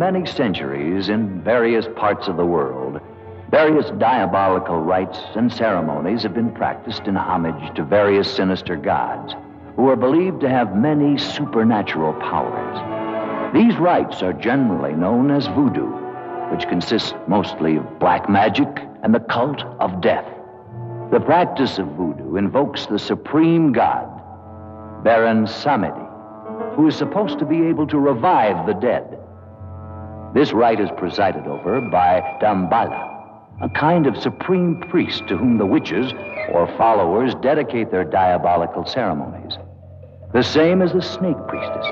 many centuries in various parts of the world, various diabolical rites and ceremonies have been practiced in homage to various sinister gods who are believed to have many supernatural powers. These rites are generally known as voodoo, which consists mostly of black magic and the cult of death. The practice of voodoo invokes the supreme god, Baron Samedi, who is supposed to be able to revive the dead. This rite is presided over by Damballa, a kind of supreme priest to whom the witches or followers dedicate their diabolical ceremonies. The same as the snake priestess.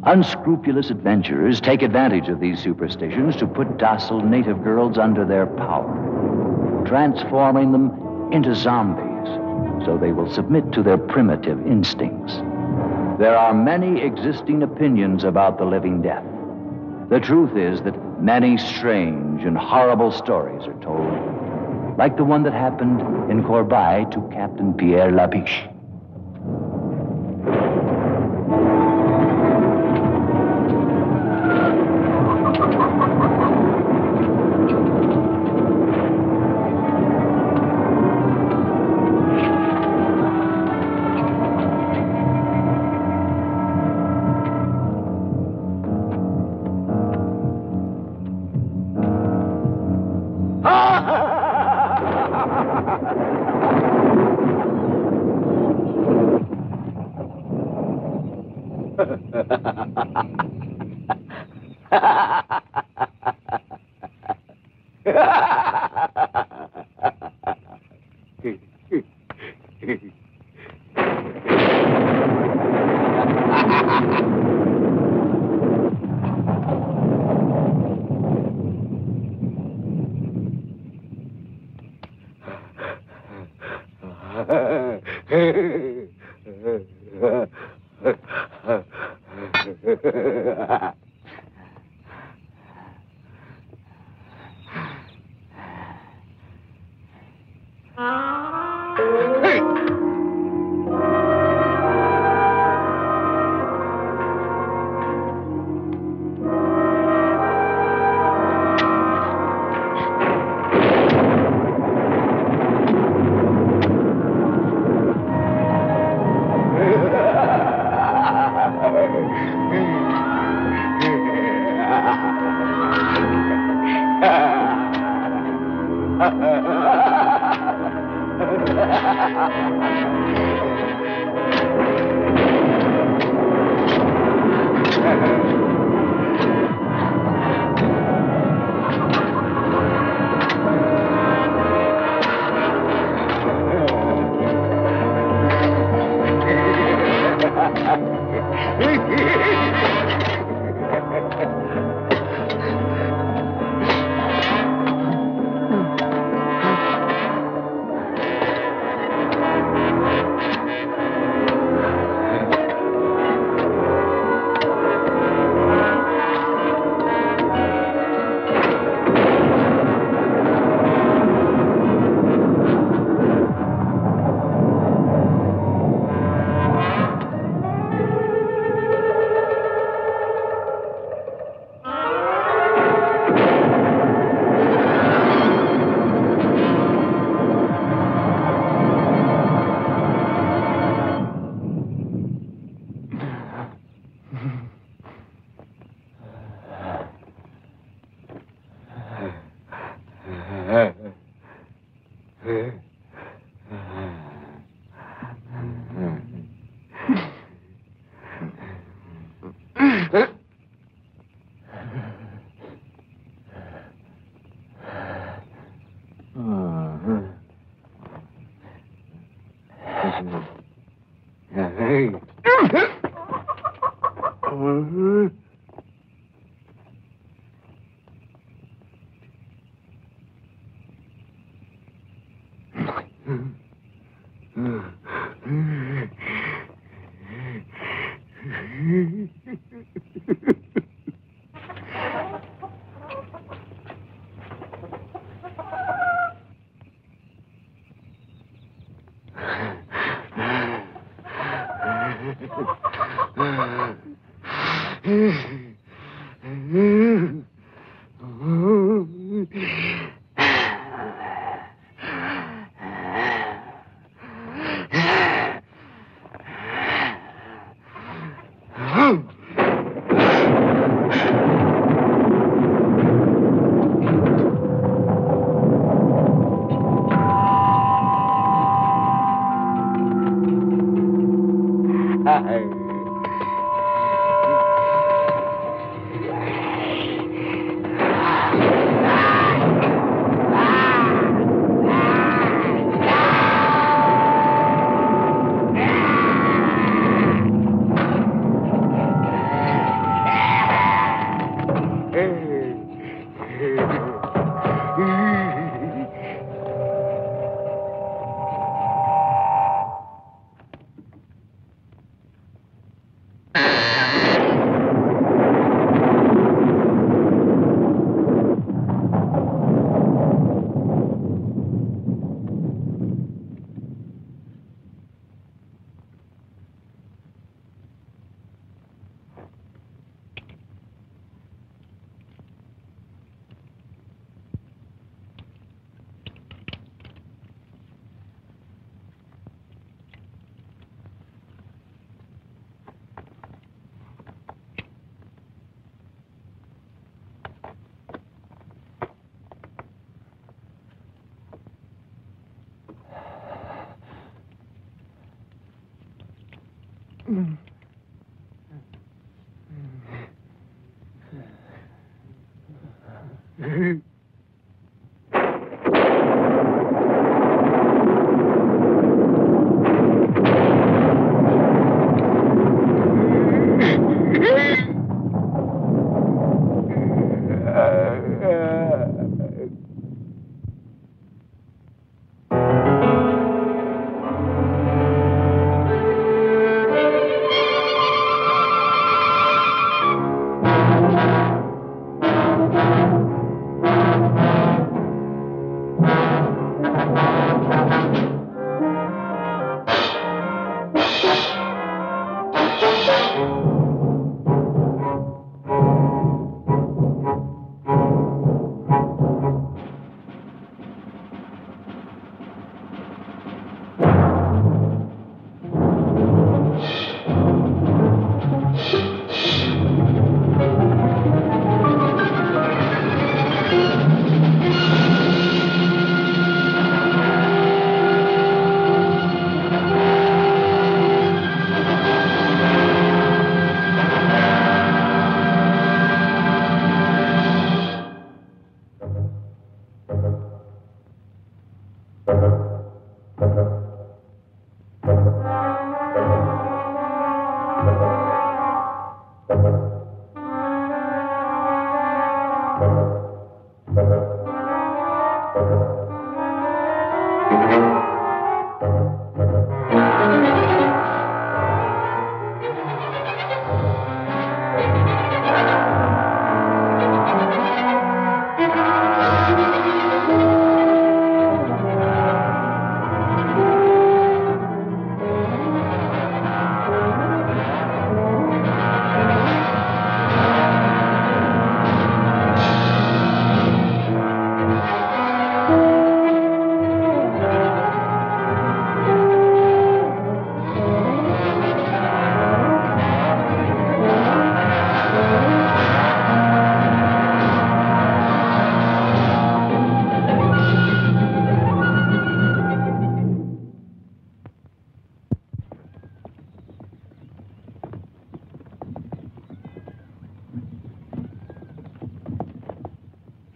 Unscrupulous adventurers take advantage of these superstitions to put docile native girls under their power, transforming them into zombies so they will submit to their primitive instincts. There are many existing opinions about the living death. The truth is that many strange and horrible stories are told, like the one that happened in Corbeil to Captain Pierre Labiche.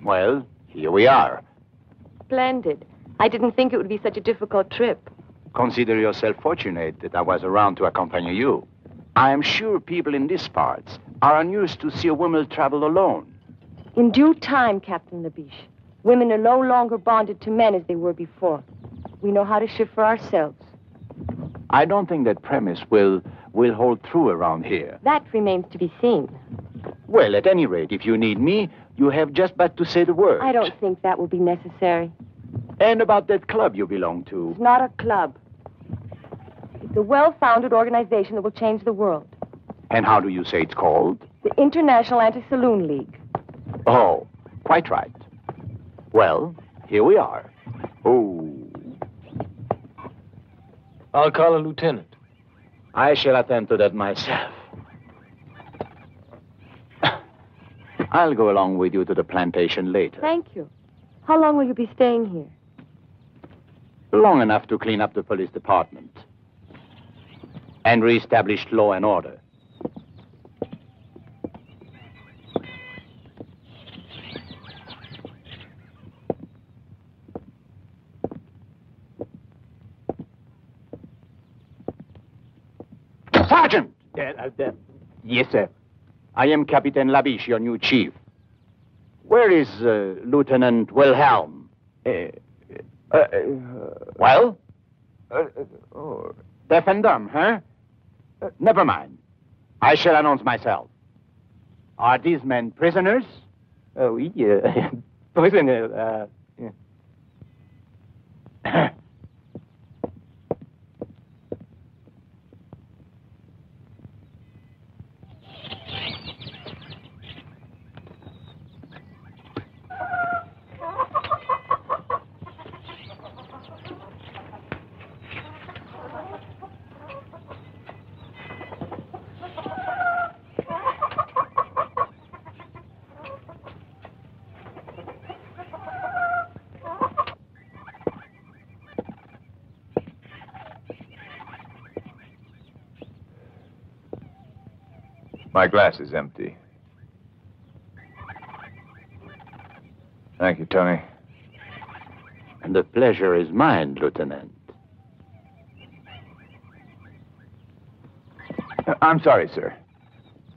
Well, here we are. Splendid. I didn't think it would be such a difficult trip. Consider yourself fortunate that I was around to accompany you. I am sure people in these parts are unused to see a woman travel alone. In due time, Captain Labiche. Women are no longer bonded to men as they were before. We know how to shift for ourselves. I don't think that premise will hold true around here. That remains to be seen. Well, at any rate, if you need me, you have just but to say the word. I don't think that will be necessary. And about that club you belong to? It's not a club. It's a well-founded organization that will change the world. And how do you say it's called? The International Anti-Saloon League. Oh, quite right. Well, here we are. Oh. I'll call a lieutenant. I shall attend to that myself. I'll go along with you to the plantation later. Thank you. How long will you be staying here? Long enough to clean up the police department and reestablish law and order. Sergeant! Yes, sir. I am Captain Labiche, your new chief. Where is Lieutenant Wilhelm? Well? Deaf and dumb, huh? Never mind. I shall announce myself. Are these men prisoners? Oui, prisoner. My glass is empty. Thank you, Tony. And the pleasure is mine, Lieutenant. I'm sorry, sir.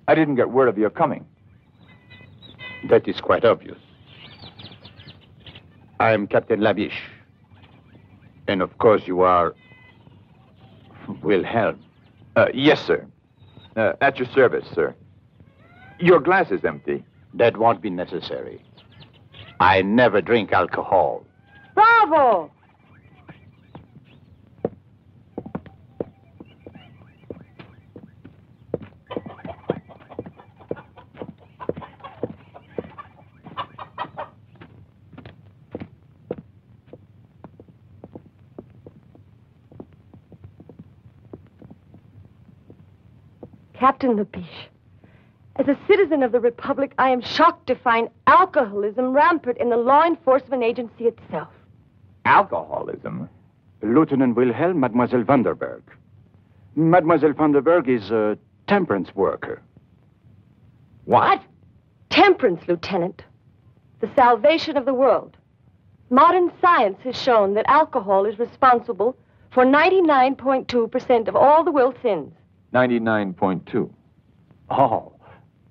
I didn't get word of your coming. That is quite obvious. I am Captain Labiche. And of course you are Wilhelm. Yes, sir. At your service, sir. Your glass is empty. That won't be necessary. I never drink alcohol. Bravo! Captain Labiche, as a citizen of the Republic, I am shocked to find alcoholism rampant in the law enforcement agency itself. Alcoholism? Lieutenant Wilhelm, Mademoiselle Vanderberg. Mademoiselle Vanderberg is a temperance worker. What? Temperance, Lieutenant. The salvation of the world. Modern science has shown that alcohol is responsible for 99.2% of all the world's sins. 99.2. Oh,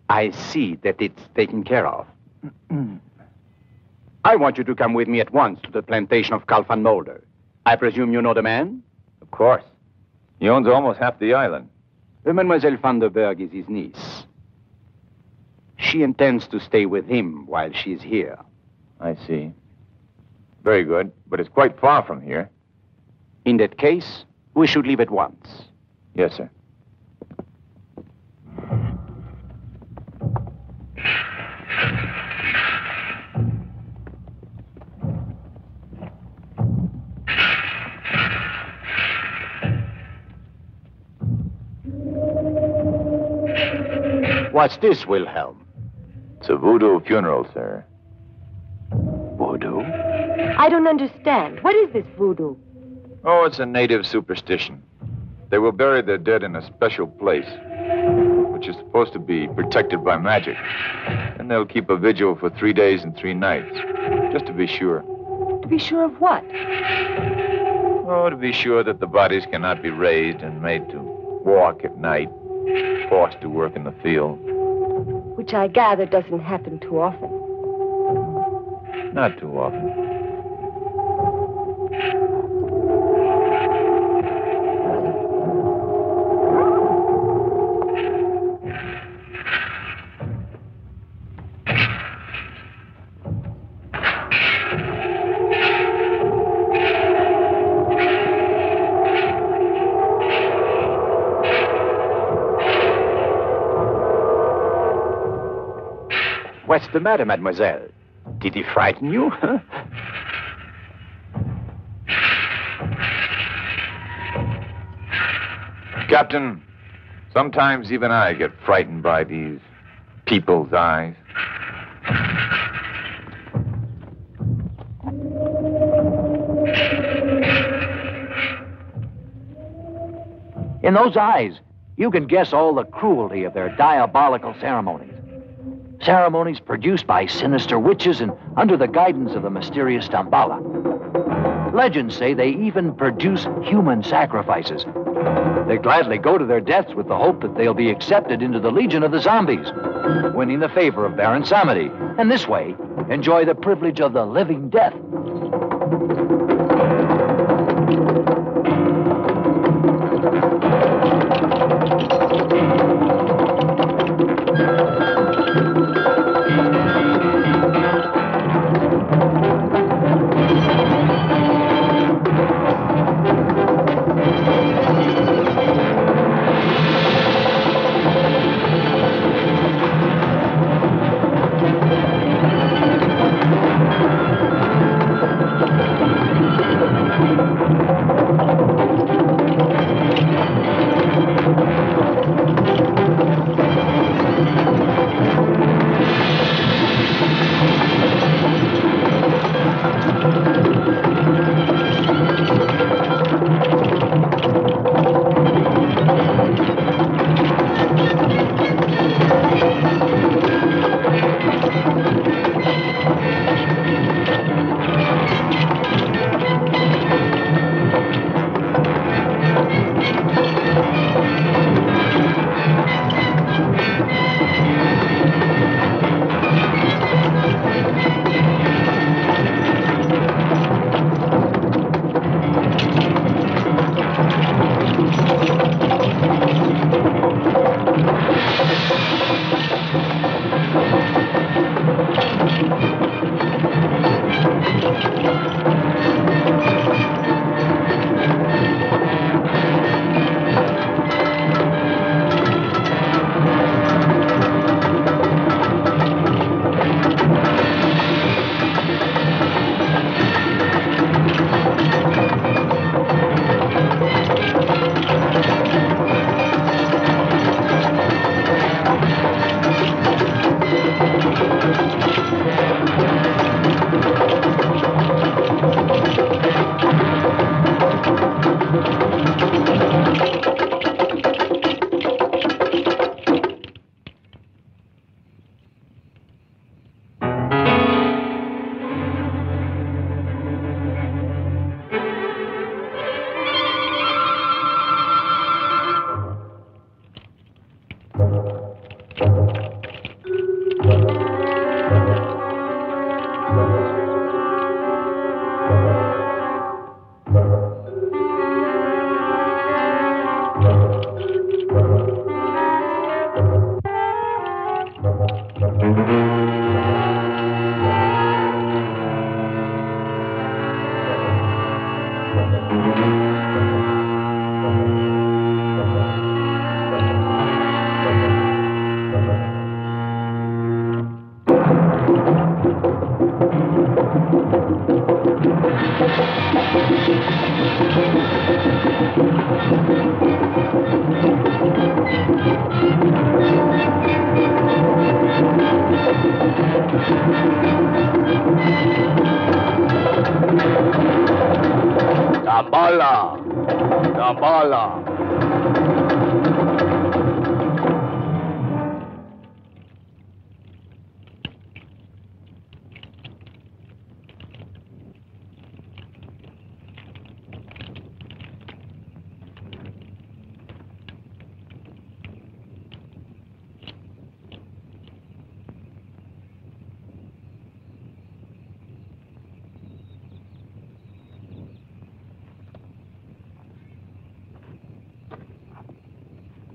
I see that it's taken care of. I want you to come with me at once to the plantation of Carl van Mulder. I presume you know the man? Of course. He owns almost half the island. Mademoiselle Vanderberg is his niece. She intends to stay with him while she's here. I see. Very good, but it's quite far from here. In that case, we should leave at once. Yes, sir. What's this, Wilhelm? It's a voodoo funeral, sir. Voodoo? I don't understand. What is this voodoo? Oh, it's a native superstition. They will bury their dead in a special place, which is supposed to be protected by magic. And they'll keep a vigil for 3 days and 3 nights, just to be sure. To be sure of what? Oh, to be sure that the bodies cannot be raised and made to walk at night, forced to work in the field. Which I gather doesn't happen too often. Not too often. What's the matter, mademoiselle? Did he frighten you? Captain, sometimes even I get frightened by these people's eyes. In those eyes, you can guess all the cruelty of their diabolical ceremonies. Ceremonies produced by sinister witches and under the guidance of the mysterious Damballa. Legends say they even produce human sacrifices, They gladly go to their deaths with the hope that they'll be accepted into the Legion of the Zombies, winning the favor of Baron Samedi, and this way enjoy the privilege of the living death. Damballa! Damballa!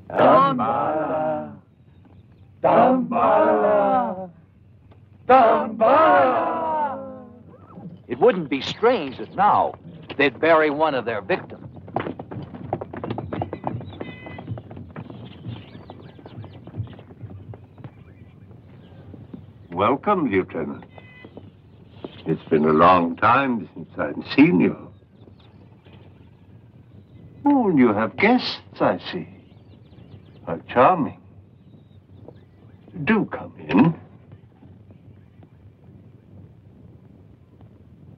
Damballa! Damballa! Damballa! It wouldn't be strange if now they'd bury one of their victims. Welcome, Lieutenant. It's been a long time since I've seen you. Oh, you have guests, I see. How charming. Do come in.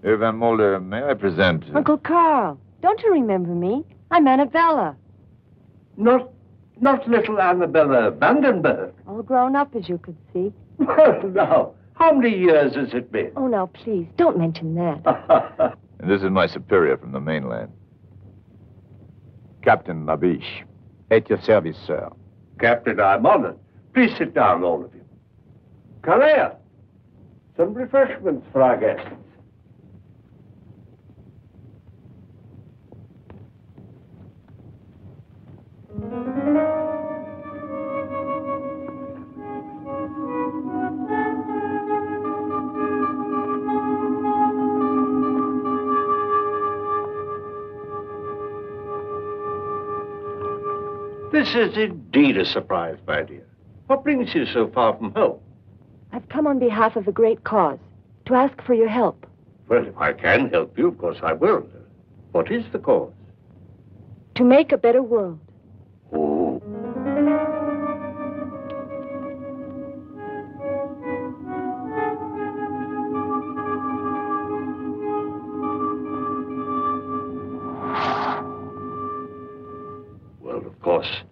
Herr Van Mulder, may I present... Uncle Carl, don't you remember me? I'm Annabella. Not little Annabella Vandenberg. All grown up, as you could see. Well, now, how many years has it been? Oh, now, please, don't mention that. And this is my superior from the mainland. Captain Labiche. At your service, sir. Captain, I'm honored. Please sit down, all of you. Kalea, some refreshments for our guests. This is indeed a surprise, my dear. What brings you so far from home? I've come on behalf of a great cause, to ask for your help. Well, if I can help you, of course I will. What is the cause? To make a better world. Oh. Well, of course,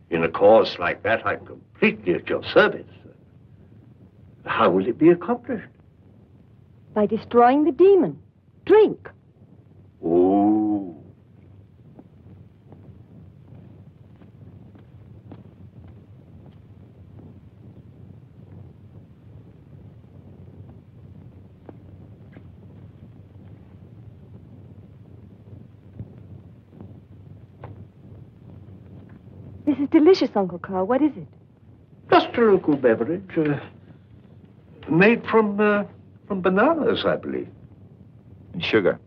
in a cause like that, I'm completely at your service. How will it be accomplished? By destroying the demon. Drink. Oh. This is delicious, Uncle Carl. What is it? Just a local beverage, made from bananas, I believe. And sugar.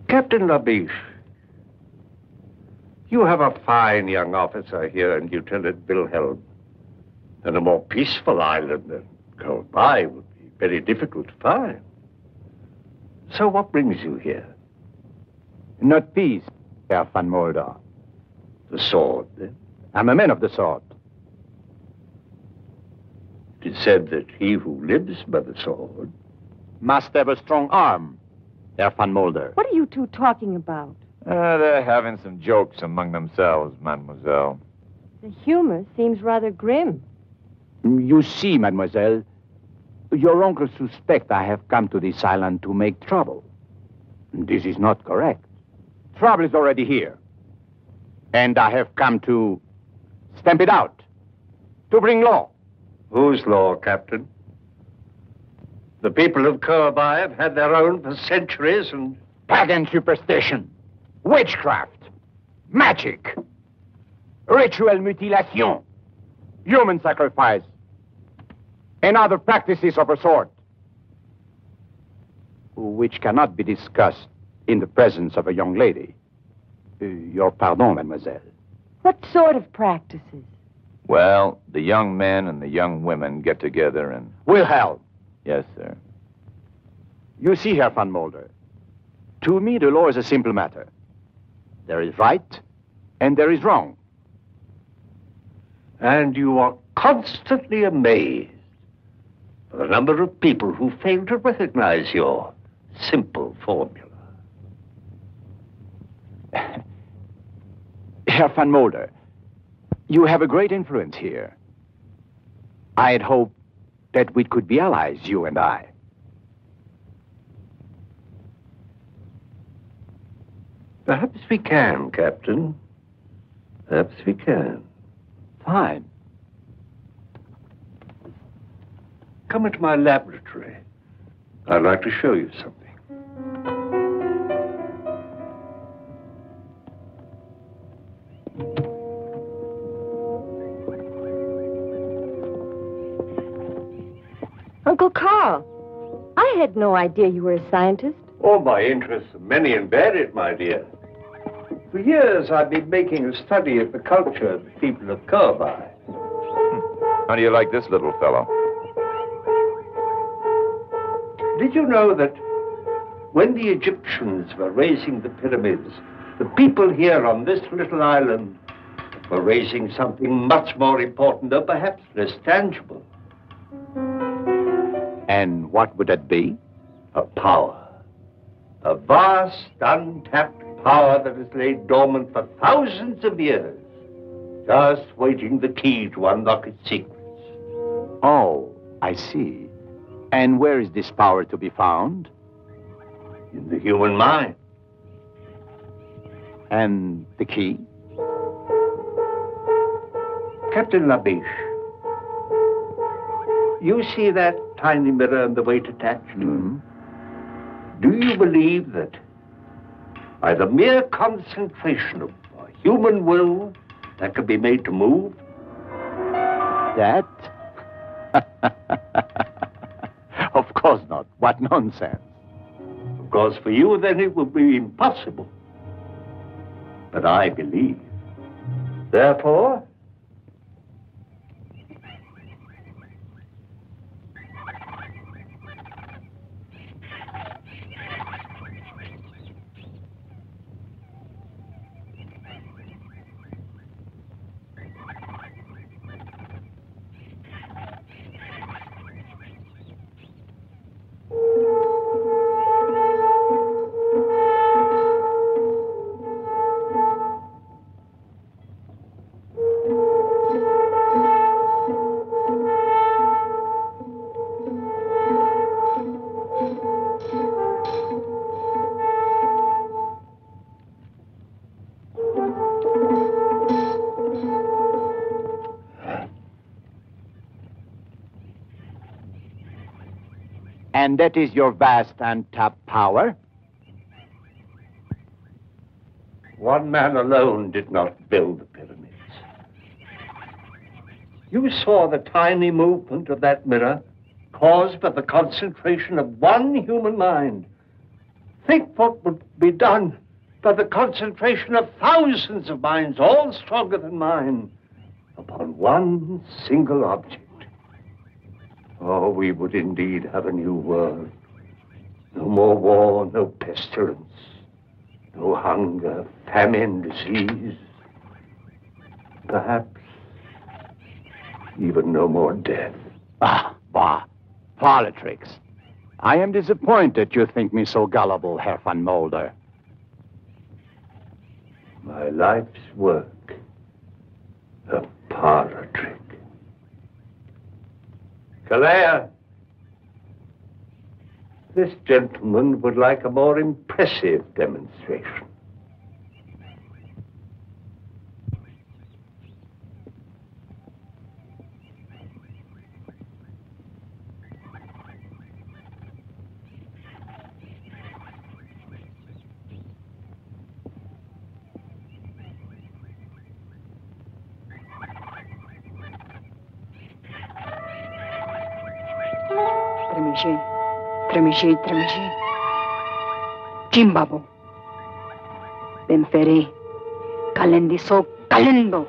Captain Labiche, you have a fine young officer here in Lieutenant Wilhelm, and a more peaceful island than Corbay would be very difficult to find. So what brings you here? Not peace, Herr van Mulder. The sword, then? I'm a man of the sword. It is said that he who lives by the sword Must have a strong arm, Herr van Mulder. What are you two talking about? They're having some jokes among themselves, mademoiselle. The humor seems rather grim. You see, mademoiselle, your uncle suspects I have come to this island to make trouble. This is not correct. Trouble is already here. And I have come to stamp it out, to bring law. Whose law, Captain? The people of Corbay have had their own for centuries, and Pagan superstition, witchcraft, magic, ritual mutilation, human sacrifice, and other practices of a sort, which cannot be discussed in the presence of a young lady. Your pardon, mademoiselle. What sort of practices? Well, the young men and the young women get together and... Wilhelm. Yes, sir. You see, Herr van Mulder, to me the law is a simple matter. There is right and there is wrong. And you are constantly amazed by the number of people who fail to recognize your simple formula. Herr van Mulder, you have a great influence here. I had hoped that we could be allies, you and I. Perhaps we can, Captain. Perhaps we can. Fine. Come into my laboratory. I'd like to show you something. Uncle Carl, I had no idea you were a scientist. Oh, my interests are many and varied, my dear. For years, I've been making a study of the culture of the people of Corbay. How do you like this little fellow? Did you know that when the Egyptians were raising the pyramids, the people here on this little island were raising something much more important, though perhaps less tangible? And what would that be? A power. A vast, untapped power that has laid dormant for thousands of years, just waiting the key to unlock its secrets. Oh, I see. And where is this power to be found? In the human mind. And the key? Captain Labiche, you see that tiny mirror and the weight attached? Mm-hmm. Do you believe that by the mere concentration of a human will that can be made to move? That? Of course not. What nonsense. Of course, for you, then it would be impossible. But I believe. Therefore, And that is your vast untapped power? one man alone did not build the pyramids. You saw the tiny movement of that mirror caused by the concentration of one human mind. Think what would be done by the concentration of thousands of minds, all stronger than mine, upon one single object. Oh, we would indeed have a new world. No more war, no pestilence, no hunger, famine, disease. Perhaps even no more death. Bah. Politics. I am disappointed you think me so gullible, Herr van Mulder. My life's work, a parlor trick. Kalea, this gentleman would like a more impressive demonstration. Tremeshe. Jimbabo. Benfere. Kalendiso kalendo.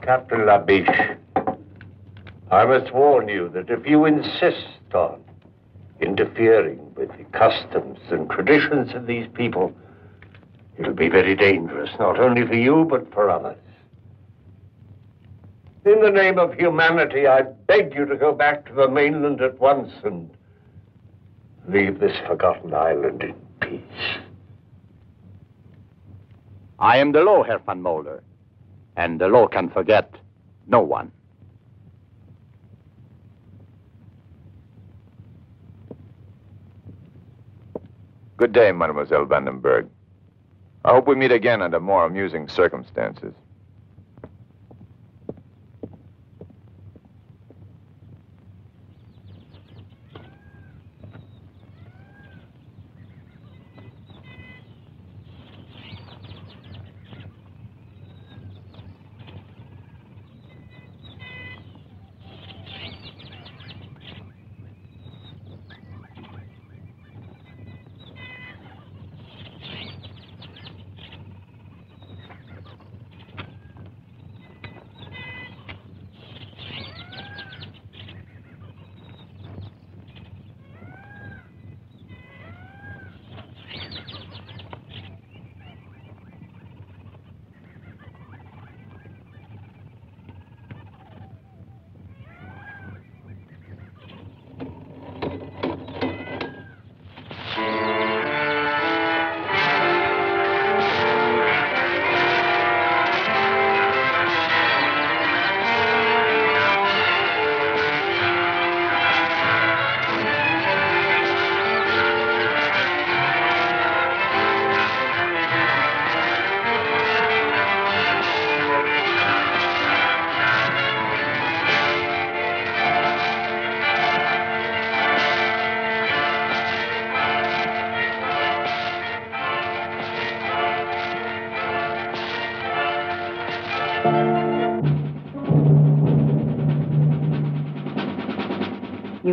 Captain Labiche, I must warn you that if you insist on interfering with the customs and traditions of these people, it'll be very dangerous, not only for you, but for others. In the name of humanity, I beg you to go back to the mainland at once and leave this forgotten island in peace. I am the law, Herr van Mulder. And the law can forget no one. Good day, Mademoiselle Vandenberg. I hope we meet again under more amusing circumstances.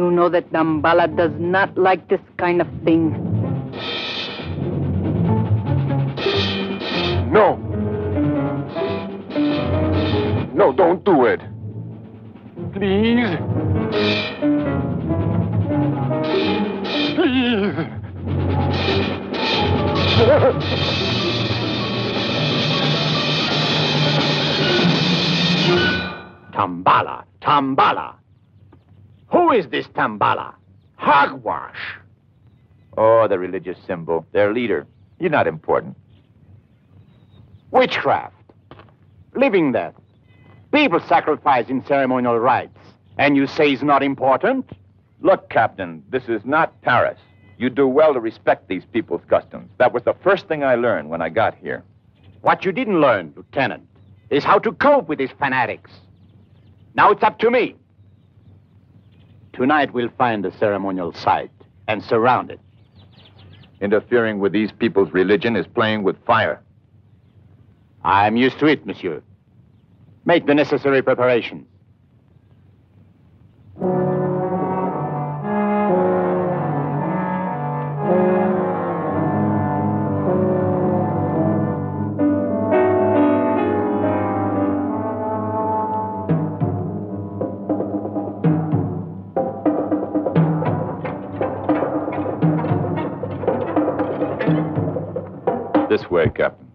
You know that Dambala does not like this kind of thing. No. No, don't do it. Please. Please. Tambala, Tambala. Who is this Tambala? Hogwash. Oh, the religious symbol. Their leader. You're not important. Witchcraft. Living death. People sacrifice in ceremonial rites. And you say it's not important? Look, Captain, this is not Paris. You do well to respect these people's customs. That was the first thing I learned when I got here. What you didn't learn, Lieutenant, is how to cope with these fanatics. Now it's up to me. Tonight we'll find the ceremonial site and surround it. Interfering with these people's religion is playing with fire. I'm used to it, monsieur. Make the necessary preparations. This way, Captain.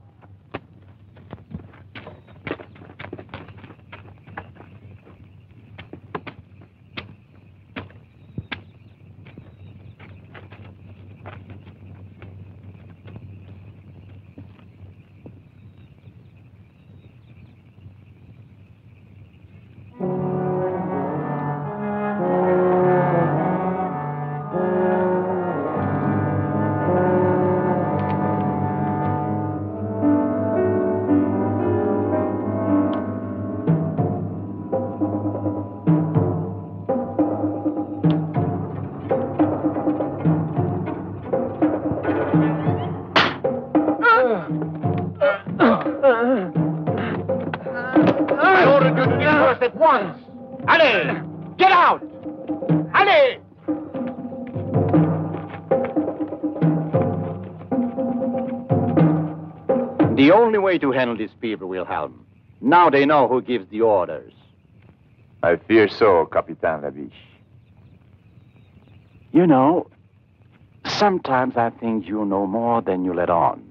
I ordered you to disperse at once. Allez, get out! Allez! The only way to handle these people, Wilhelm. Now they know who gives the orders. I fear so, Capitan Labiche. You know, sometimes I think you know more than you let on.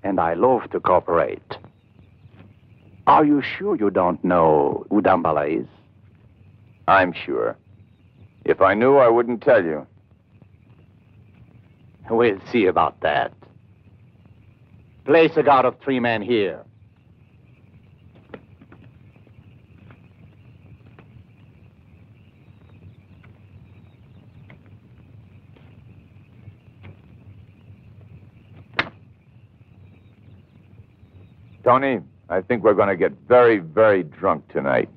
And I love to cooperate. Are you sure you don't know who Dambala is? I'm sure. If I knew, I wouldn't tell you. We'll see about that. Place a guard of 3 men here. Tony, I think we're going to get very, very drunk tonight.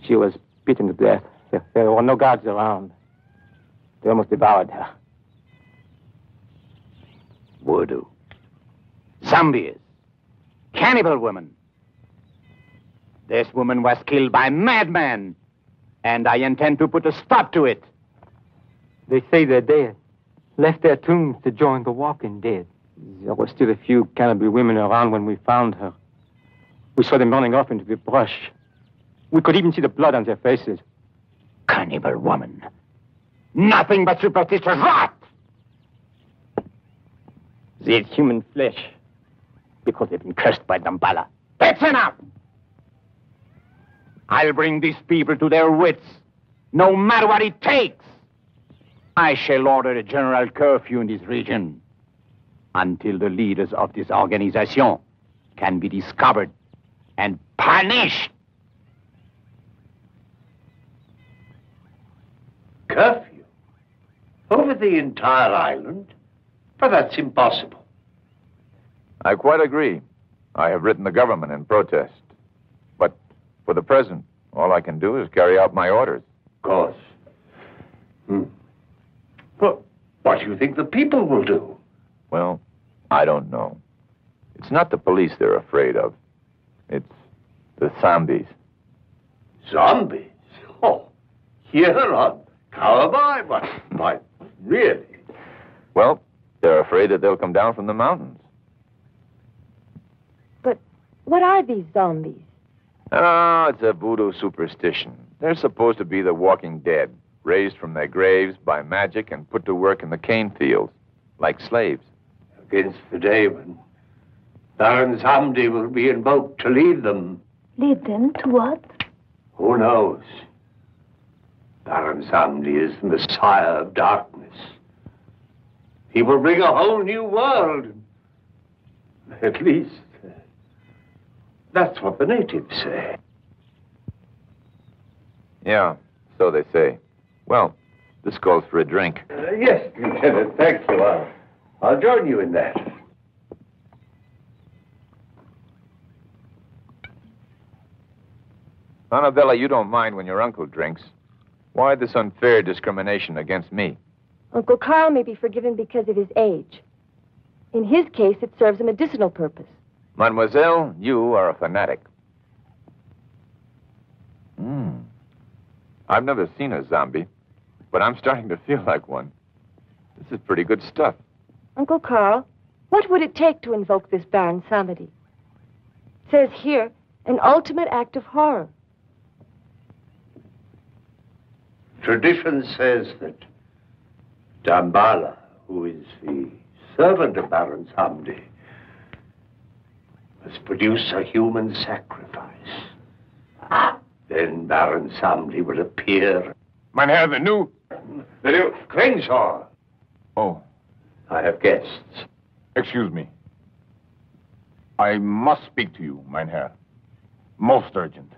She was beaten to death. There were no guards around. They almost devoured her. Voodoo. Zombies. Cannibal women. This woman was killed by madmen, and I intend to put a stop to it. They say they're dead. Left their tombs to join the walking dead. There were still a few cannibal women around when we found her. We saw them running off into the brush. We could even see the blood on their faces. Cannibal woman. Nothing but superstitious rot! They ate human flesh because they've been cursed by Damballa. That's enough! I'll bring these people to their wits, no matter what it takes. I shall order a general curfew in this region until the leaders of this organization can be discovered and punished. Curfew? Over the entire island? But that's impossible. I quite agree. I have written the government in protest. But for the present, all I can do is carry out my orders. Of course. Well, what do you think the people will do? Well, I don't know. It's not the police they're afraid of. It's the zombies. Zombies? Oh, here on Kauai? Why, really? Well, they're afraid that they'll come down from the mountains. But what are these zombies? Oh, it's a voodoo superstition. They're supposed to be the walking dead, raised from their graves by magic and put to work in the cane fields, like slaves. Against the day when Baron Samdi will be invoked to lead them. Lead them to what? Who knows? Baron Samdi is the Messiah of darkness. He will bring a whole new world. At least, that's what the natives say. Yeah, so they say. Well, this calls for a drink. Yes, Lieutenant, thank you. I'll join you in that. Annabella, you don't mind when your uncle drinks. Why this unfair discrimination against me? Uncle Carl may be forgiven because of his age. In his case, it serves a medicinal purpose. Mademoiselle, you are a fanatic. I've never seen a zombie, but I'm starting to feel like one. This is pretty good stuff. Uncle Carl, what would it take to invoke this Baron Samedi? It says here, an ultimate act of horror. Tradition says that Damballa, who is the servant of Baron Samdi, must produce a human sacrifice. Then Baron Samdi will appear. Mein Herr, the new Crenshaw. Oh, I have guests. excuse me. I must speak to you, mein Herr. Most urgent.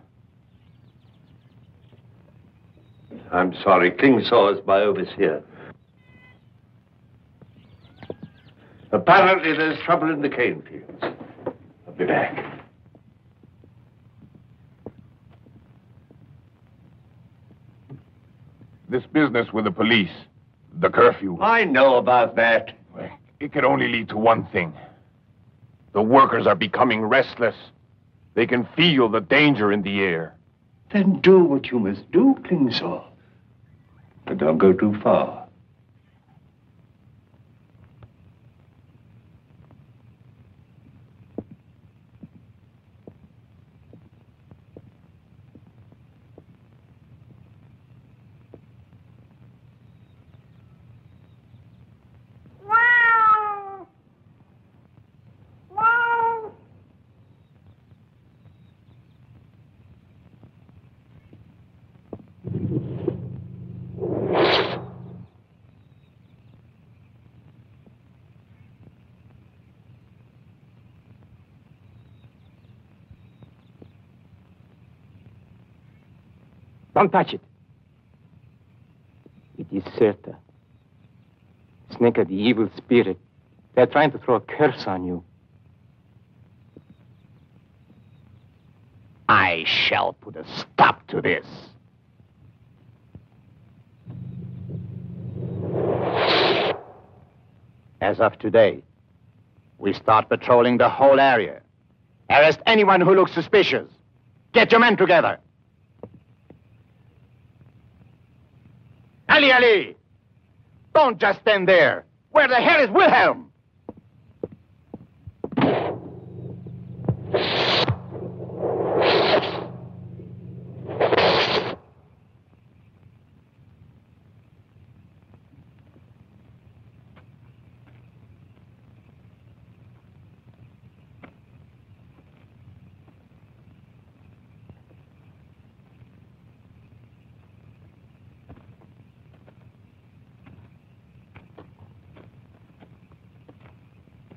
I'm sorry, Klingshaw is my overseer. Apparently there's trouble in the cane fields. I'll be back. This business with the police, The curfew. I know about that. It can only lead to one thing. The workers are becoming restless. They can feel the danger in the air. Then do what you must do, Klingsor. But don't go too far. Don't touch it. It is Serta. Sneka, the evil spirit. They're trying to throw a curse on you. I shall put a stop to this. As of today, we start patrolling the whole area. Arrest anyone who looks suspicious. Get your men together. Ali! Don't just stand there. Where the hell is Wilhelm?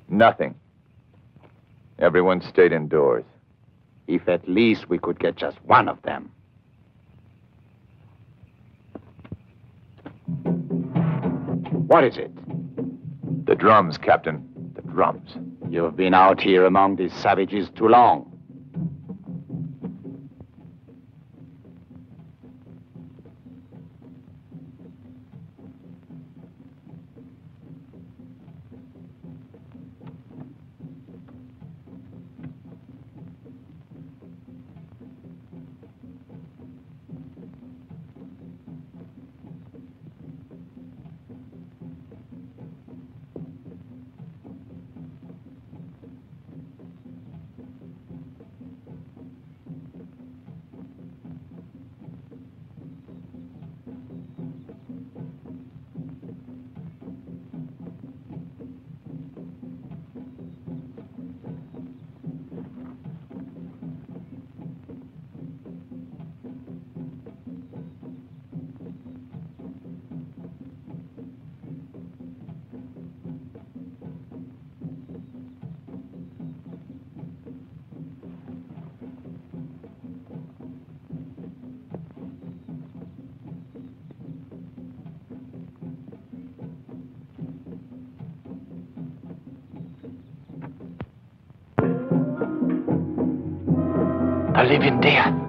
Nothing. Everyone stayed indoors. If at least we could get just one of them. What is it? The drums, Captain. The drums. You've been out here among these savages too long. The living death.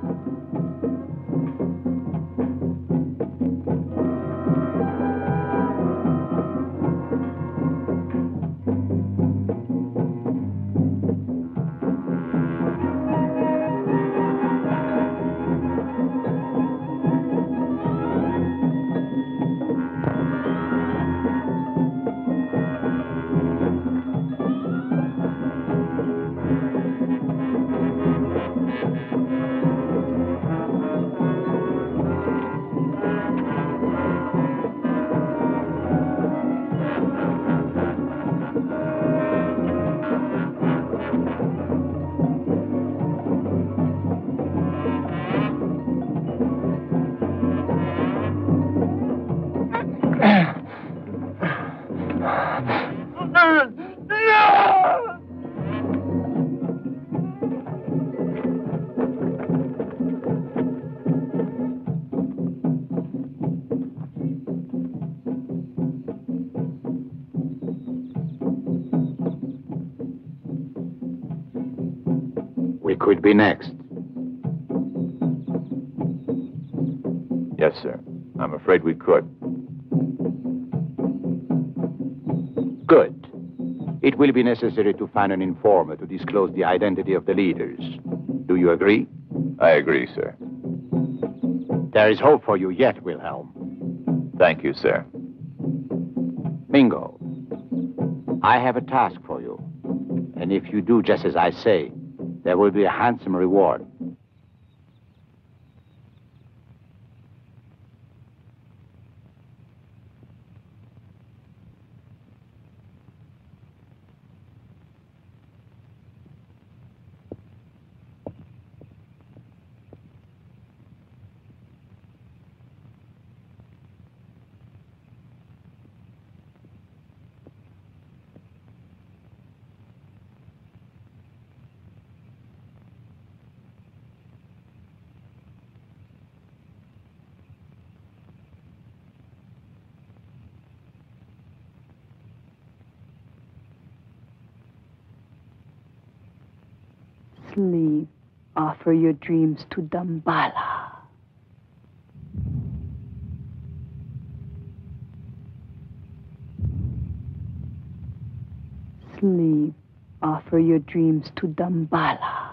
We could be next. Yes, sir. I'm afraid we could. Good. It will be necessary to find an informer to disclose the identity of the leaders. Do you agree? I agree, sir. There is hope for you yet, Wilhelm. Thank you, sir. Mingo, I have a task for you. And if you do just as I say, there will be a handsome reward. Sleep. Offer your dreams to Damballa. Sleep. Offer your dreams to Damballa.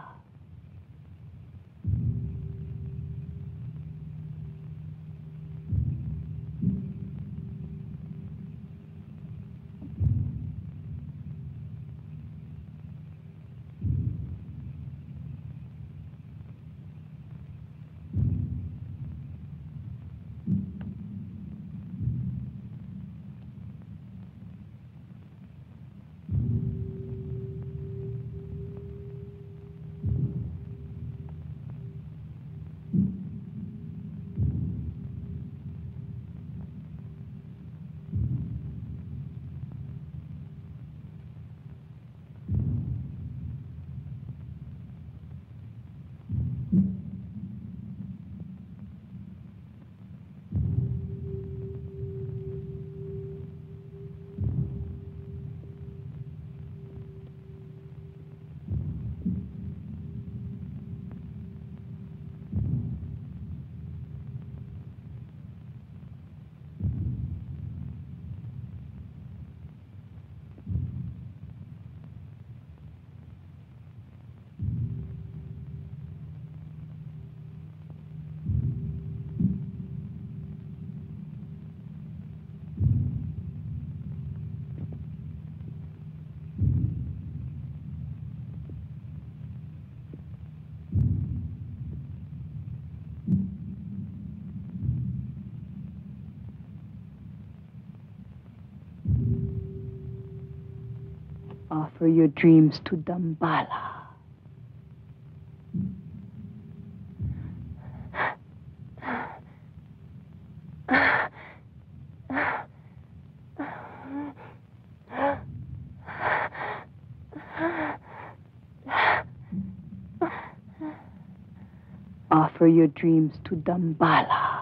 Offer your dreams to Damballa. Offer your dreams to Damballa.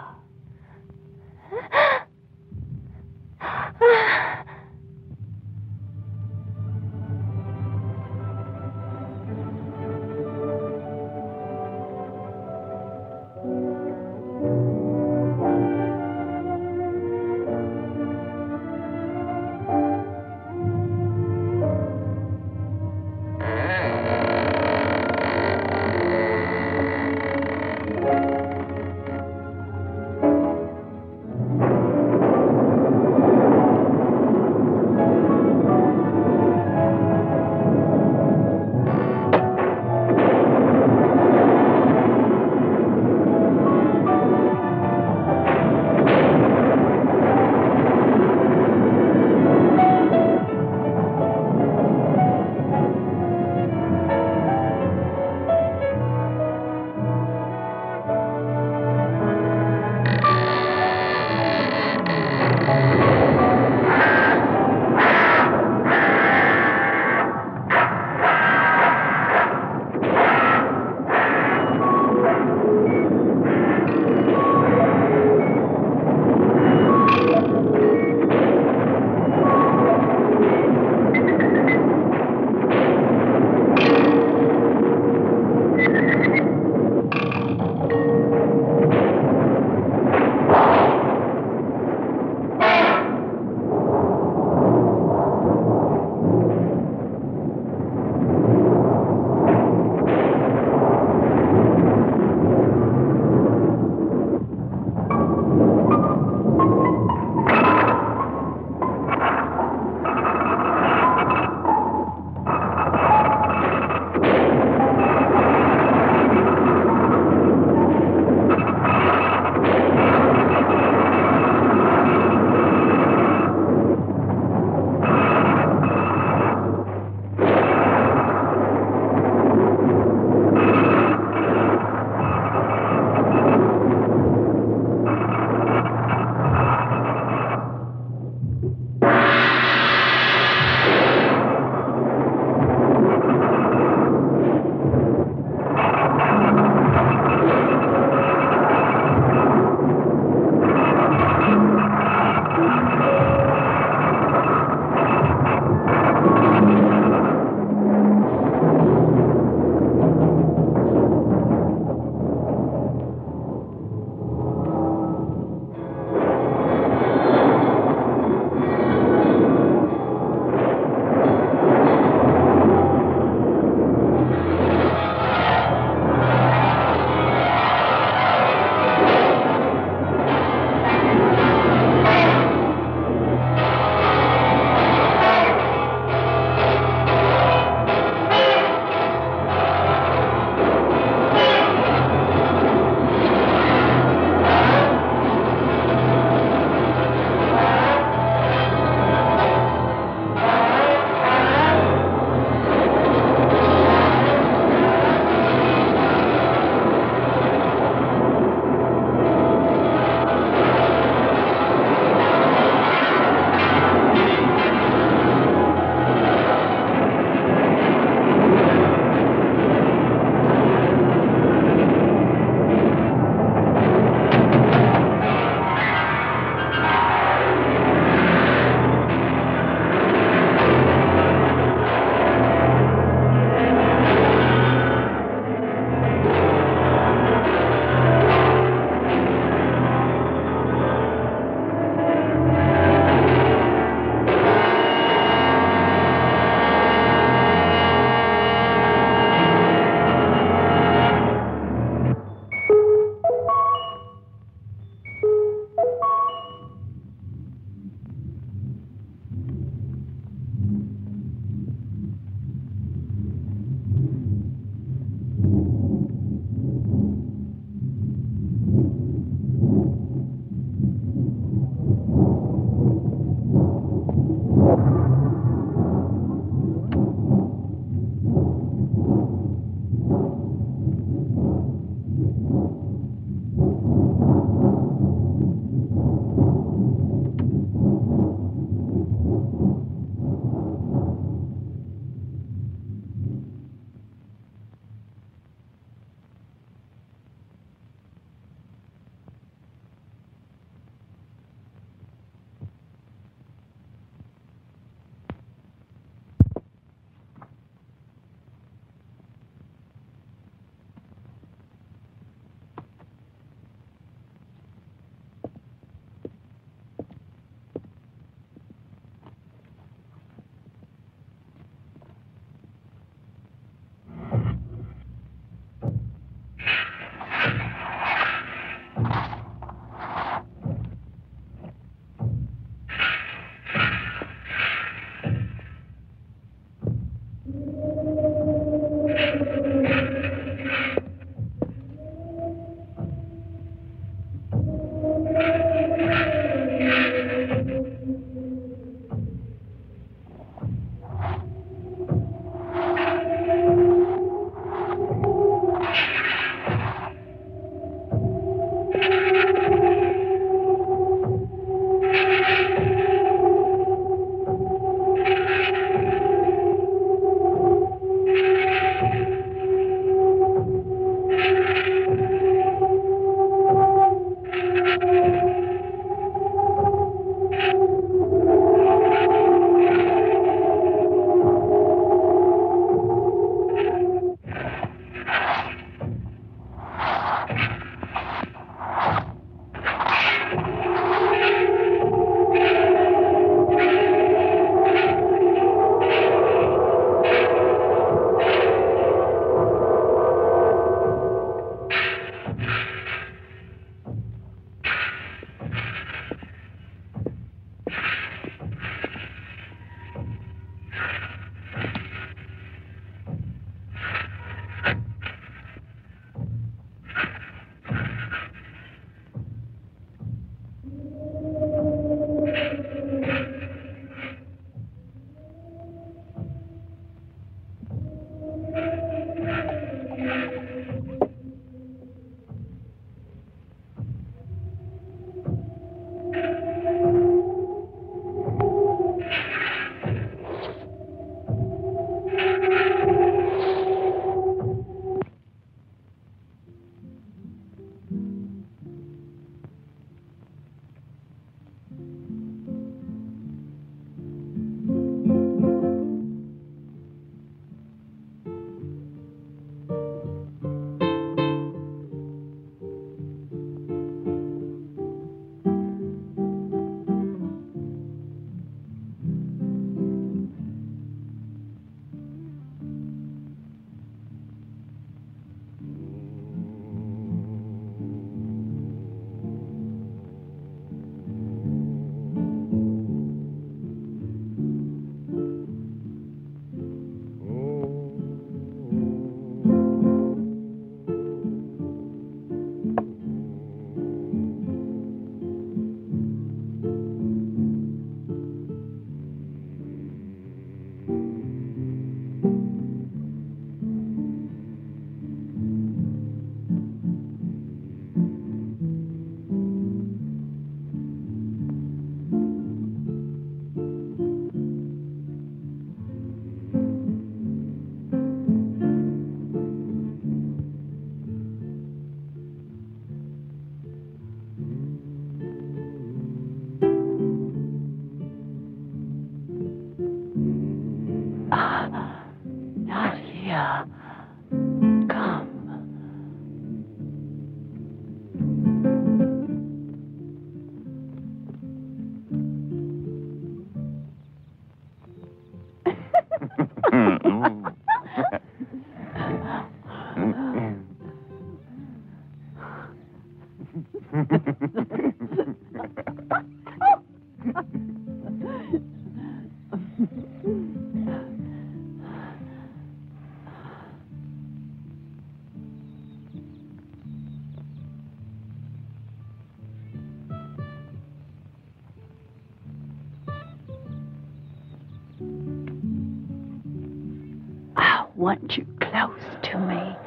want you close to me.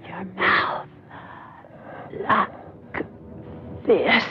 Your mouth like this.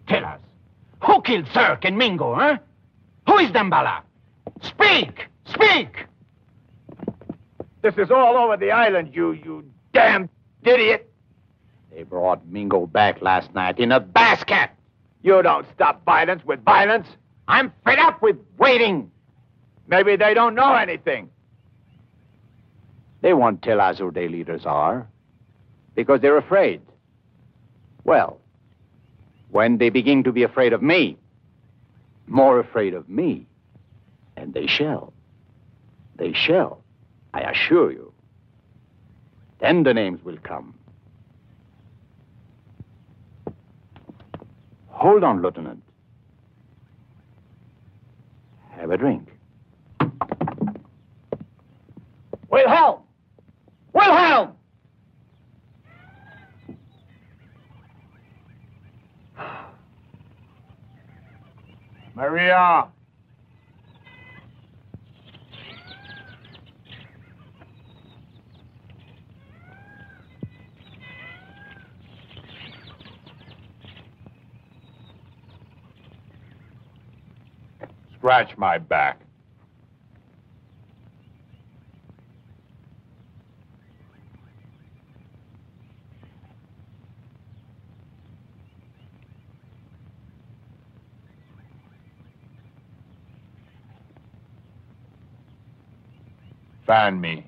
Tell us, who killed Cirque and Mingo, huh? Who is Damballa? Speak! Speak! This is all over the island, you damn idiot! They brought Mingo back last night in a basket. You don't stop violence with violence. I'm fed up with waiting. Maybe they don't know anything. They won't tell us who their leaders are because they're afraid. Well, when they begin to be afraid of me, more afraid of me, and they shall, I assure you, then the names will come. Hold on, Lieutenant. Have a drink. Wilhelm! Wilhelm! Maria! Scratch my back. Fan me.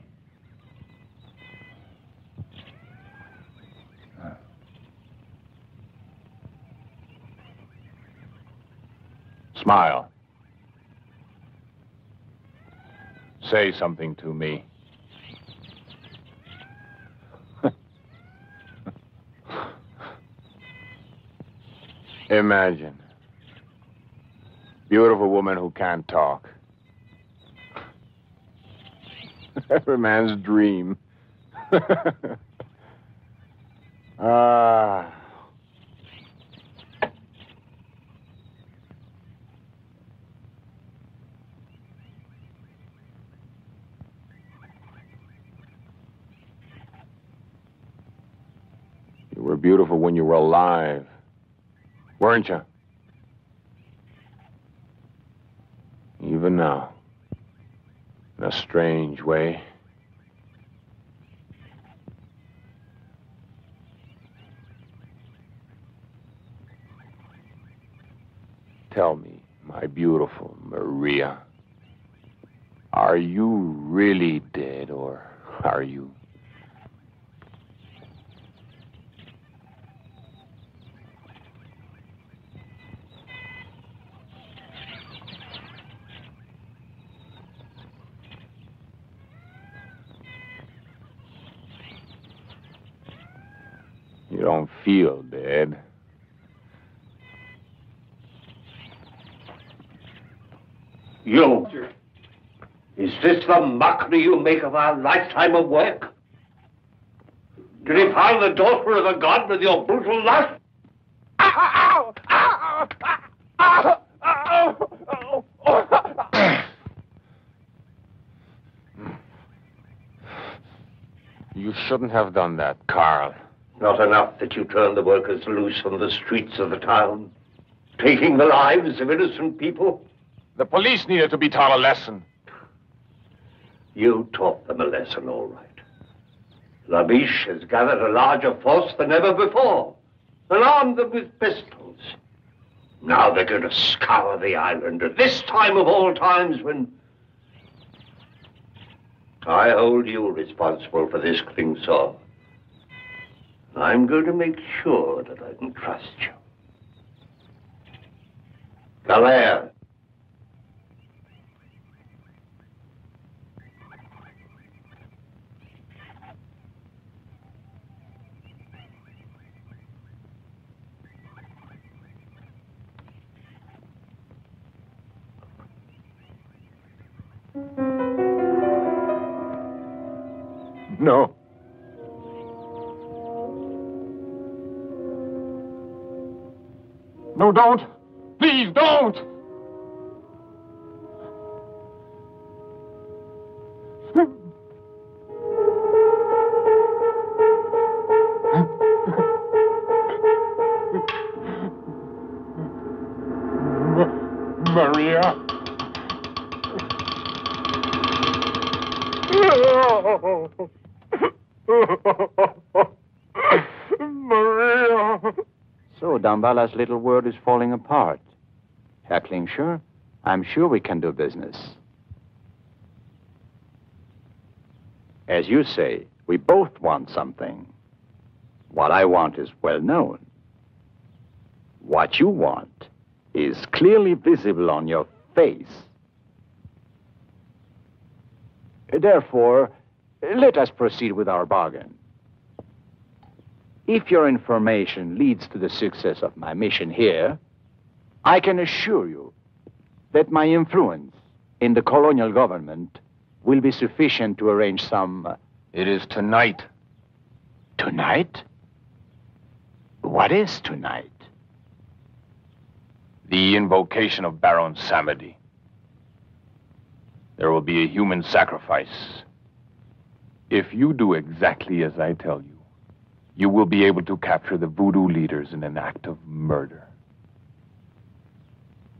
Smile. Say something to me. Imagine. Beautiful woman who can't talk. Every man's dream. Ah. You were beautiful when you were alive, weren't you? Even now, in a strange way. Tell me, my beautiful Maria, are you really dead, or are you? You don't feel dead. You! Is this the mockery you make of our lifetime of work? To defile the daughter of a god with your brutal lust? Ow! Ow! Ow! Ow! Ow! You shouldn't have done that, Carl. Not enough that you turned the workers loose on the streets of the town, taking the lives of innocent people? The police needed to be taught a lesson. You taught them a lesson, all right. Labiche has gathered a larger force than ever before and armed them with pistols. Now they're going to scour the island at this time of all times when I hold you responsible for this Klingsor. I'm going to make sure that I can trust you. Galère. No. No, don't. Please, don't. Maria. Maria. So Dambala's little world is falling apart. Herr Klingsor, I'm sure we can do business. As you say, we both want something. What I want is well known. What you want is clearly visible on your face. Therefore, let us proceed with our bargain. If your information leads to the success of my mission here, I can assure you that my influence in the colonial government will be sufficient to arrange some... It is tonight. Tonight? What is tonight? The invocation of Baron Samedi. There will be a human sacrifice. If you do exactly as I tell you, you will be able to capture the voodoo leaders in an act of murder.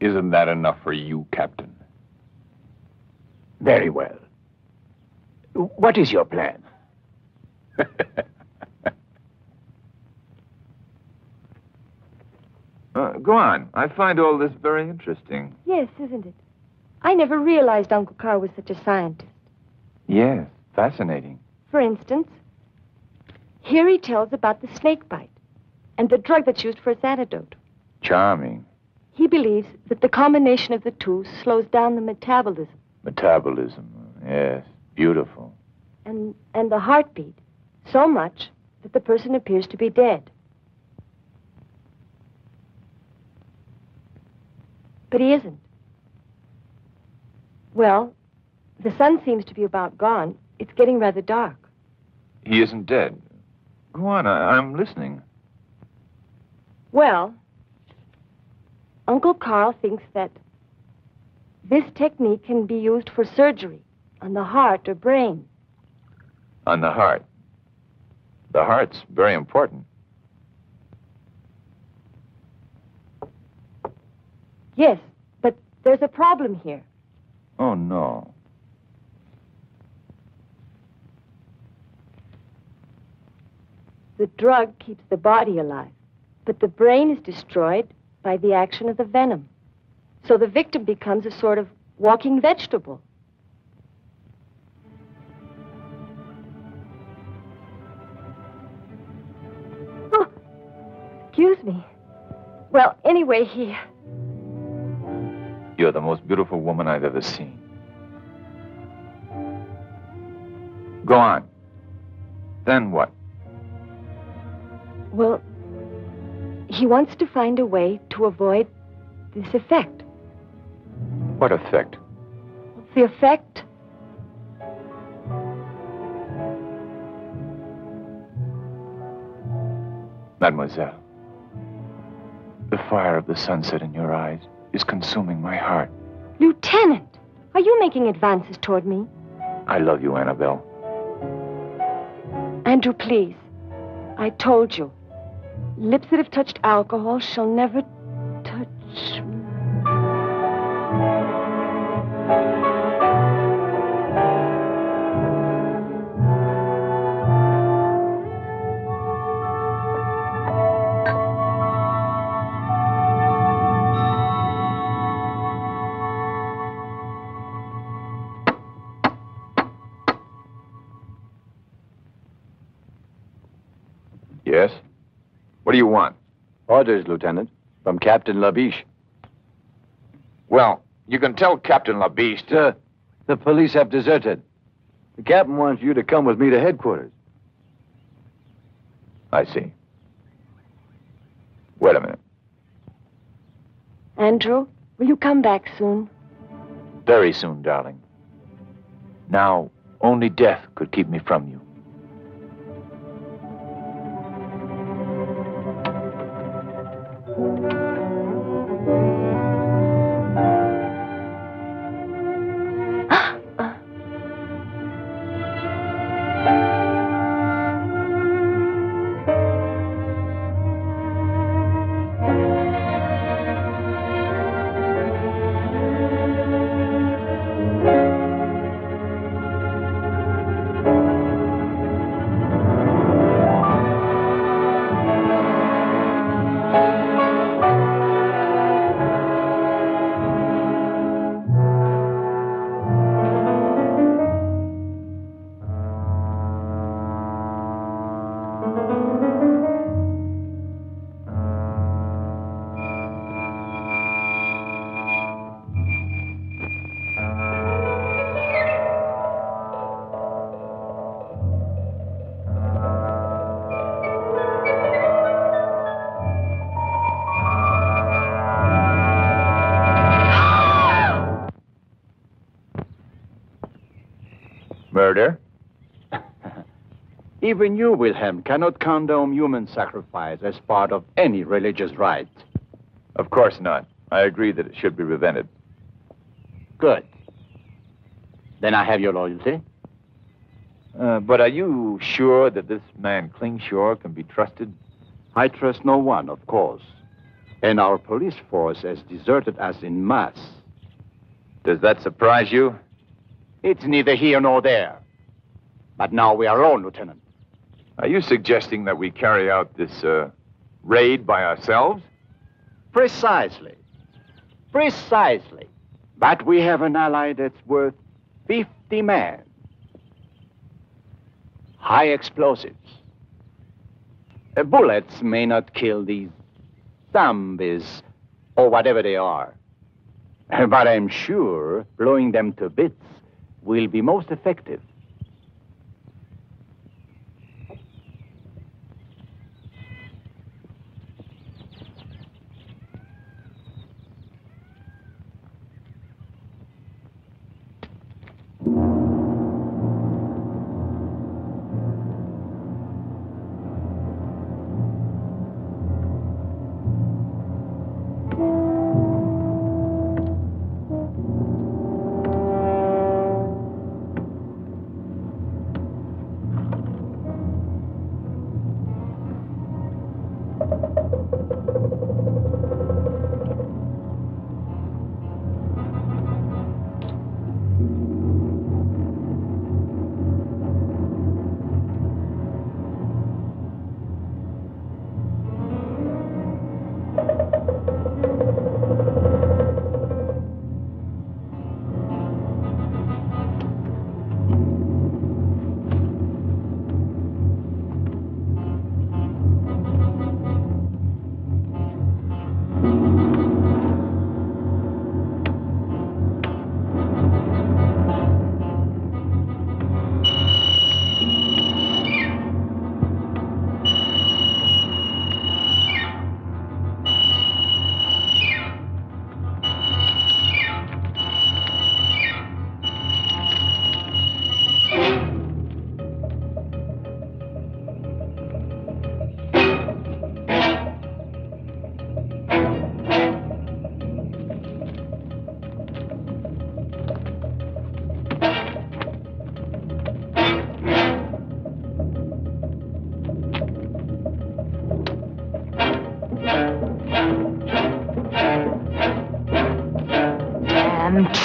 Isn't that enough for you, Captain? Very well. What is your plan? Go on. I find all this very interesting. Yes, isn't it? I never realized Uncle Carl was such a scientist. Yes, fascinating. For instance, here he tells about the snake bite and the drug that's used for its antidote. Charming. He believes that the combination of the two slows down the metabolism. Metabolism. Yes, beautiful. And the heartbeat, so much that the person appears to be dead. But he isn't. Well, the sun seems to be about gone. It's getting rather dark. He isn't dead. Go on, I'm listening. Well, Uncle Carl thinks that this technique can be used for surgery on the heart or brain. On the heart. The heart's very important. Yes, but there's a problem here. Oh, no. The drug keeps the body alive, but the brain is destroyed by the action of the venom. So the victim becomes a sort of walking vegetable. Oh, excuse me. Well, anyway, You're the most beautiful woman I've ever seen. Go on. Then what? Well, he wants to find a way to avoid this effect. What effect? The effect? Mademoiselle, the fire of the sunset in your eyes is consuming my heart. Lieutenant, are you making advances toward me? I love you, Annabelle. Andrew, please. I told you. Lips that have touched alcohol shall never touch me. Yes? What do you want? Orders, Lieutenant, from Captain Labiche. Well, you can tell Captain Labiche. Sir, the police have deserted. The captain wants you to come with me to headquarters. I see. Wait a minute. Andrew, will you come back soon? Very soon, darling. Now, only death could keep me from you. Murder? Even you, Wilhelm, cannot condone human sacrifice as part of any religious rite. Of course not. I agree that it should be prevented. Good. Then I have your loyalty. But are you sure that this man Klingshore can be trusted? I trust no one, of course. And our police force has deserted us en masse. Does that surprise you? It's neither here nor there. But now we are alone, Lieutenant. Are you suggesting that we carry out this raid by ourselves? Precisely. Precisely. But we have an ally that's worth 50 men. High explosives. Bullets may not kill these zombies or whatever they are. But I'm sure blowing them to bits will be most effective.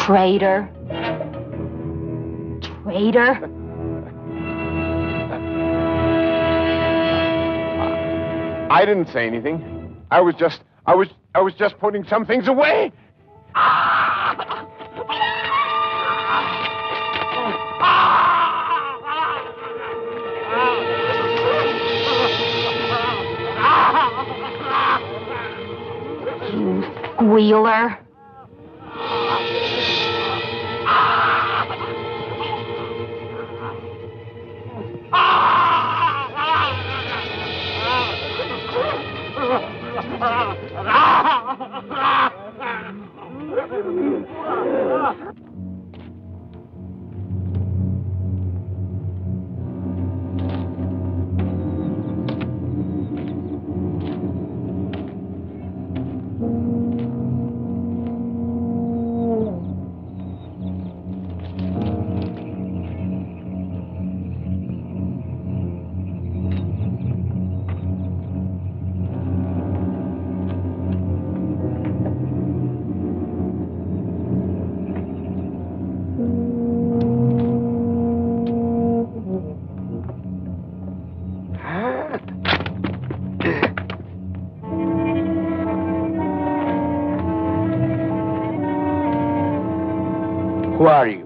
Traitor. Traitor. I didn't say anything. I was just putting some things away. You squealer. Who are you?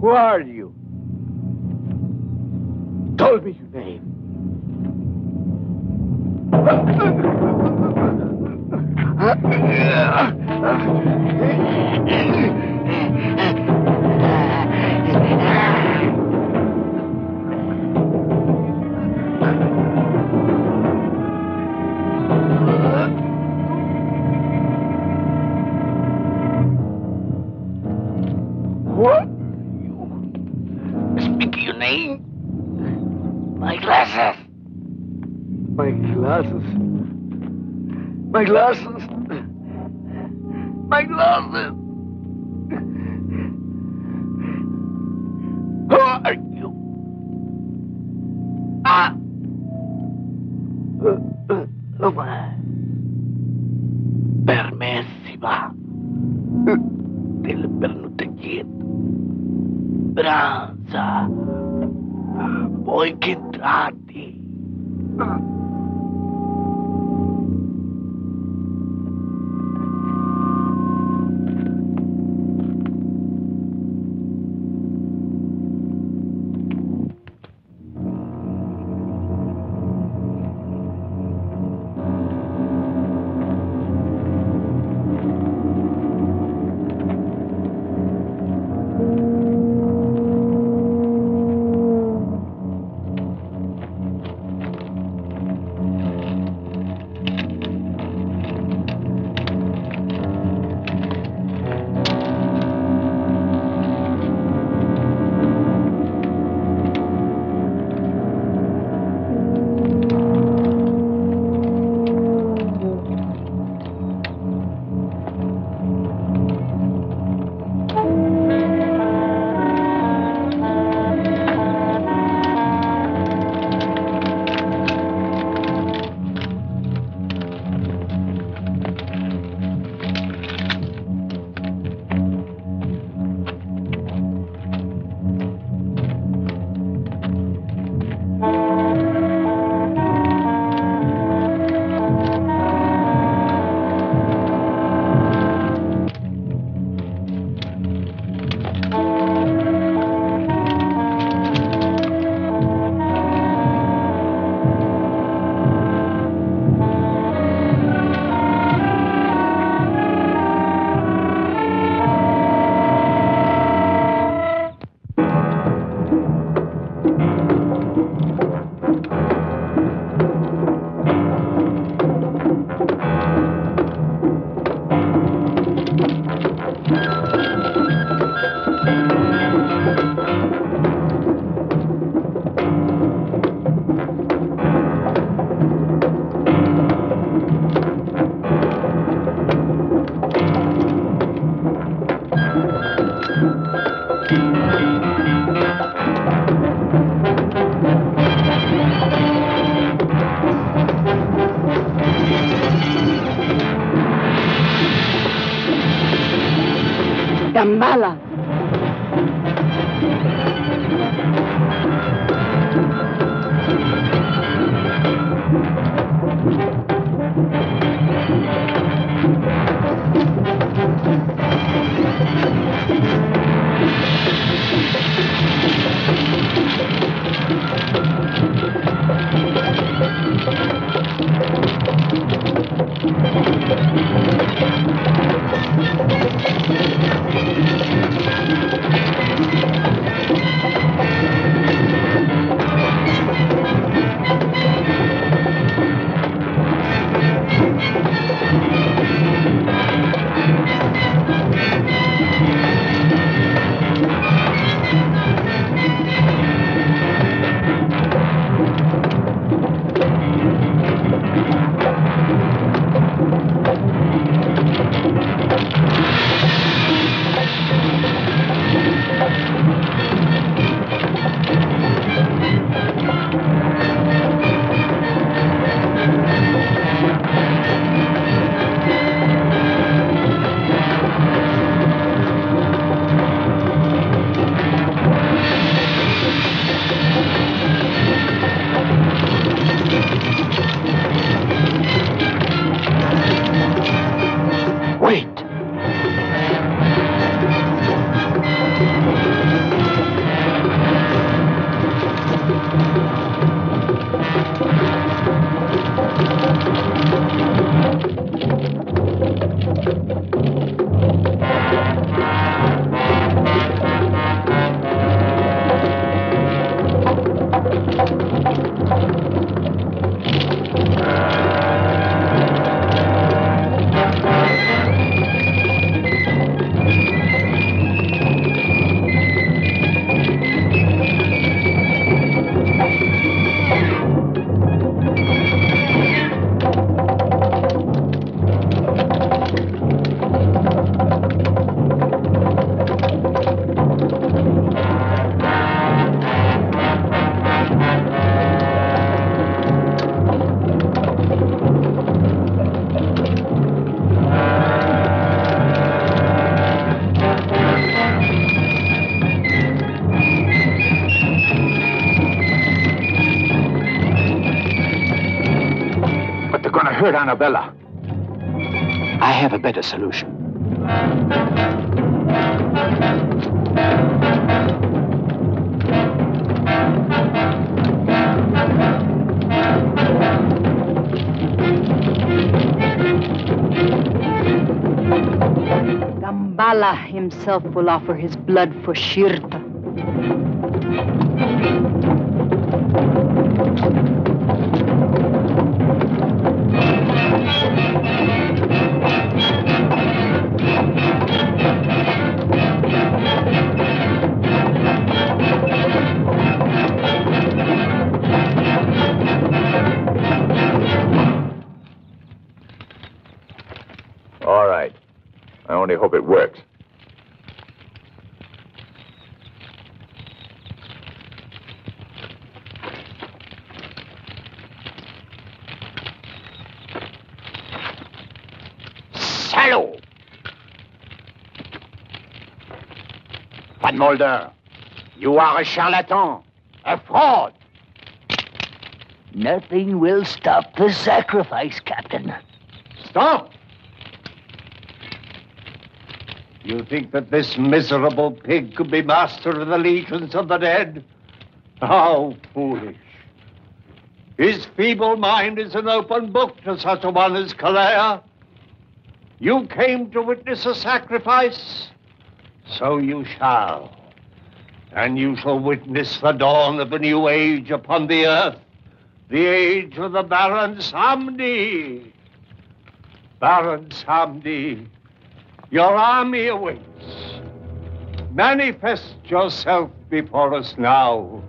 Who are you? Tell me your name. What? Speak your name. My glasses. My glasses. My glasses. My glasses. Who are you? Ah. Permessiva. Del pernutegit. Branza. Voi che entrati. Damballa. Hurt Annabella. I have a better solution. Damballa himself will offer his blood for Shirta. All right. I only hope it works. Salaud! Van Mulder, you are a charlatan, a fraud. Nothing will stop the sacrifice, Captain. Stop! You think that this miserable pig could be master of the legions of the dead? How foolish. His feeble mind is an open book to such a one as Calais. You came to witness a sacrifice, so you shall. And you shall witness the dawn of a new age upon the earth, the age of the Baron Samedi. Baron Samedi, your army awaits. Manifest yourself before us now.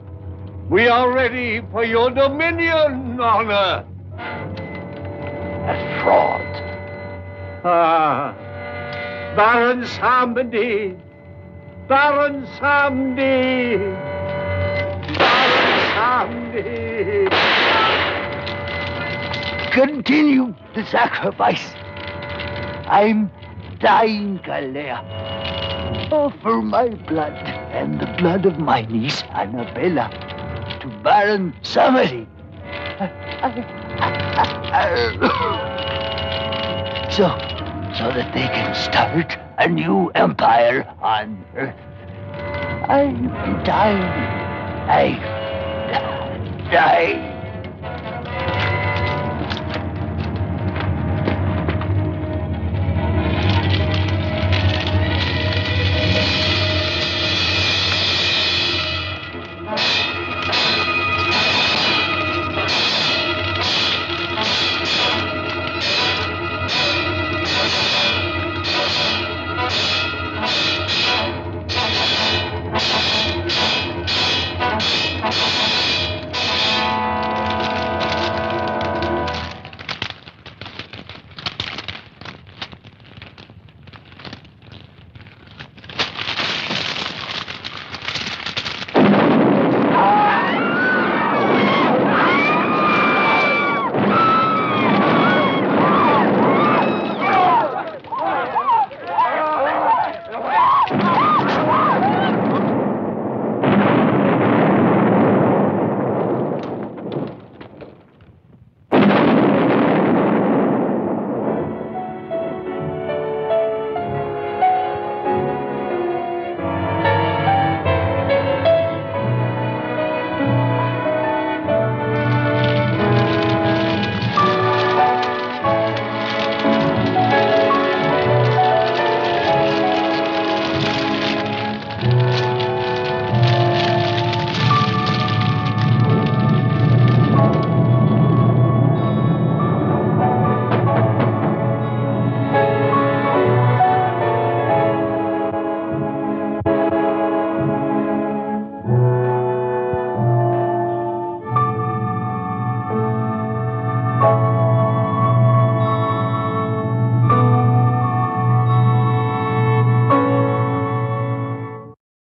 We are ready for your dominion on earth. A fraud. Ah, Baron Samedi. Baron Samedi. Baron Samedi. Continue the sacrifice. I'm dying, Calais. offer my blood and the blood of my niece, Annabella, to Baron Samedi. So that they can start a new empire on Earth. I'm dying. I die.